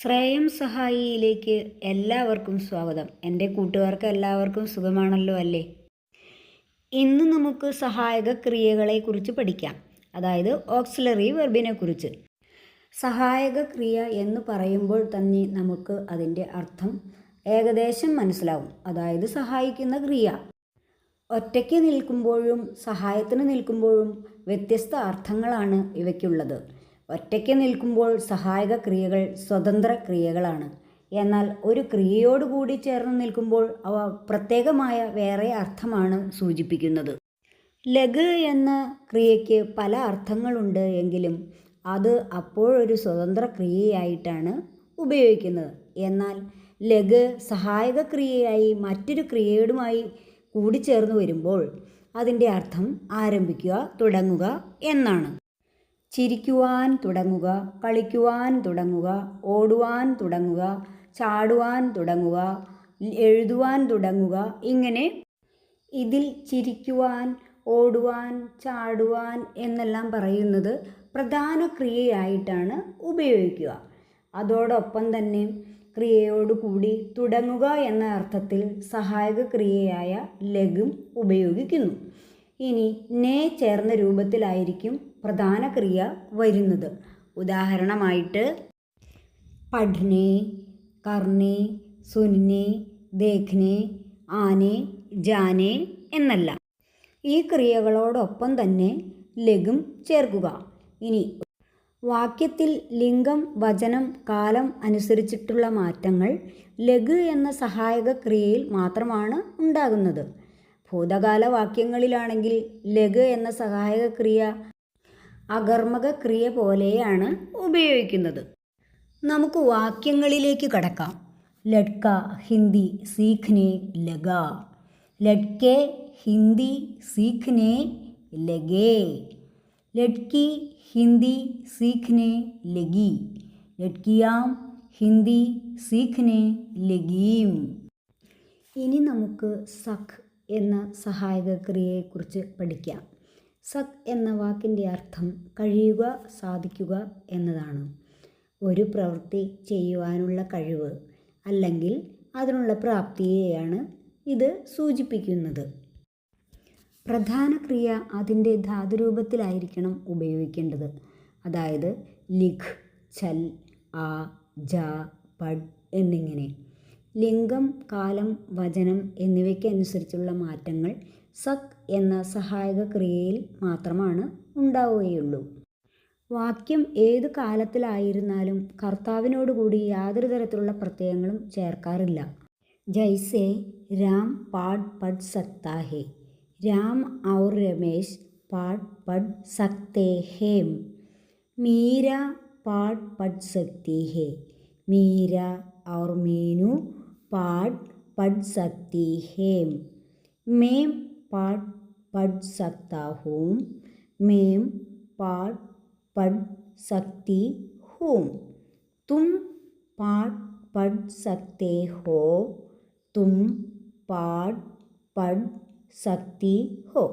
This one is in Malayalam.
ശ്രേയം സഹായിയിലേക്ക് എല്ലാവർക്കും സ്വാഗതം. എൻ്റെ കൂട്ടുകാർക്ക് എല്ലാവർക്കും സുഖമാണല്ലോ അല്ലേ? ഇന്ന് നമുക്ക് സഹായക ക്രിയകളെക്കുറിച്ച് പഠിക്കാം. അതായത് ഓക്സിലറി വെർബിനെ കുറിച്ച്. സഹായക ക്രിയ എന്ന് പറയുമ്പോൾ തന്നെ നമുക്ക് അതിൻ്റെ അർത്ഥം ഏകദേശം മനസ്സിലാവും. അതായത് സഹായിക്കുന്ന ക്രിയ. ഒറ്റയ്ക്ക് നിൽക്കുമ്പോഴും സഹായത്തിന് നിൽക്കുമ്പോഴും വ്യത്യസ്ത അർത്ഥങ്ങളാണ് ഇവയ്ക്കുള്ളത്. ഒറ്റയ്ക്ക് നിൽക്കുമ്പോൾ സഹായക ക്രിയകൾ സ്വതന്ത്ര ക്രിയകളാണ്. എന്നാൽ ഒരു ക്രിയയോടുകൂടി ചേർന്ന് നിൽക്കുമ്പോൾ അവ പ്രത്യേകമായ വേറെ അർത്ഥമാണ് സൂചിപ്പിക്കുന്നത്. ലഗ് എന്ന ക്രിയയ്ക്ക് പല അർത്ഥങ്ങളുണ്ട് എങ്കിലും അത് അപ്പോഴൊരു സ്വതന്ത്ര ക്രിയയായിട്ടാണ് ഉപയോഗിക്കുന്നത്. എന്നാൽ ലഗ് സഹായക ക്രിയയായി മറ്റൊരു ക്രിയയുമായി കൂടിച്ചേർന്ന് വരുമ്പോൾ അതിൻ്റെ അർത്ഥം ആരംഭിക്കുക, തുടങ്ങുക എന്നാണ്. ചിരിക്കുവാൻ തുടങ്ങുക, കളിക്കുവാൻ തുടങ്ങുക, ഓടുവാൻ തുടങ്ങുക, ചാടുവാൻ തുടങ്ങുക, എഴുതുവാൻ തുടങ്ങുക. ഇങ്ങനെ ഇതിൽ ചിരിക്കുവാൻ, ഓടുവാൻ, ചാടുവാൻ എന്നെല്ലാം പറയുന്നത് പ്രധാന ക്രിയയായിട്ടാണ് ഉപയോഗിക്കുക. അതോടൊപ്പം തന്നെ ക്രിയയോടുകൂടി തുടങ്ങുക എന്ന അർത്ഥത്തിൽ സഹായക ക്രിയയായ ലഗും ഉപയോഗിക്കുന്നു. ഇനി നേ ചേർന്ന രൂപത്തിലായിരിക്കും പ്രധാന ക്രിയ വരുന്നത്. ഉദാഹരണമായിട്ട് പഠ്നെ, കർനെ, സുൻനെ, ദേഖ്നെ, ആനെ, ജാനെ എന്നല്ല. ഈ ക്രിയകളോടൊപ്പം തന്നെ ലഗും ചേർക്കുക. ഇനി വാക്യത്തിൽ ലിംഗം, വചനം, കാലം അനുസരിച്ചിട്ടുള്ള മാറ്റങ്ങൾ ലഗ് എന്ന സഹായക ക്രിയയിൽ മാത്രമാണ് ഉണ്ടാകുന്നത്. ഭൂതകാല വാക്യങ്ങളിലാണെങ്കിൽ ലഗ് എന്ന സഹായക ക്രിയ അകർമ്മക ക്രിയ പോലെയാണ് ഉപയോഗിക്കുന്നത്. നമുക്ക് വാക്യങ്ങളിലേക്ക് കടക്കാം. ലഡ്ക ഹിന്ദി സീഖ്നെ ലഗാ. ലഡ്കെ ഹിന്ദി സീഖ്നെ ലഗേ. ലഡ്കി ഹിന്ദി സീഖ്നെ ലഗി. ലഡ്കിയാം ഹിന്ദി സീഖ്നെ ലഗീം. ഇനി നമുക്ക് സഖ് എന്ന സഹായക ക്രിയയെക്കുറിച്ച് പഠിക്കാം. സഖ് എന്ന വാക്കിൻ്റെ അർത്ഥം കഴിയുക, സാധിക്കുക എന്നതാണ്. ഒരു പ്രവൃത്തി ചെയ്യുവാനുള്ള കഴിവ് അല്ലെങ്കിൽ അതിനുള്ള പ്രാപ്തിയെയാണ് ഇത് സൂചിപ്പിക്കുന്നത്. പ്രധാന ക്രിയ അതിൻ്റെ ധാതുരൂപത്തിലായിരിക്കണം ഉപയോഗിക്കേണ്ടത്. അതായത് ലിഖ്, ചൽ, ആ, ജ, പഡ് എന്നിങ്ങനെ. ലിംഗം, കാലം, വചനം എന്നിവയ്ക്കനുസരിച്ചുള്ള മാറ്റങ്ങൾ സഖ് എന്ന സഹായക ക്രിയയിൽ മാത്രമാണ് ഉണ്ടാവുകയുള്ളൂ. വാക്യം ഏതു കാലത്തിലായിരുന്നാലും കർത്താവിനോടുകൂടി യാതൊരു തരത്തിലുള്ള പ്രത്യയങ്ങളും ചേർക്കാറില്ല. ജൈസെ രാം പാഠ് പഠ് സക്താ ഹേ. രാം ഔർ രമേശ് പാഠ് പഠ് സക്തേ ഹേം. മീര പാഠ് പഠ് സക്തി ഹേ. മീര ഔർ മീനു പാഠ് പഠ് സക്തി ഹേം. മേം പാഠ് പഠ് സക്താ ഹൂം. മേം പാഠ് പഠ് സക്തി ഹൂം. തും പാഠ് പഠ് സക്തേ ഹോ. തും പാഠ് പഠ് സക്തി ഹോ.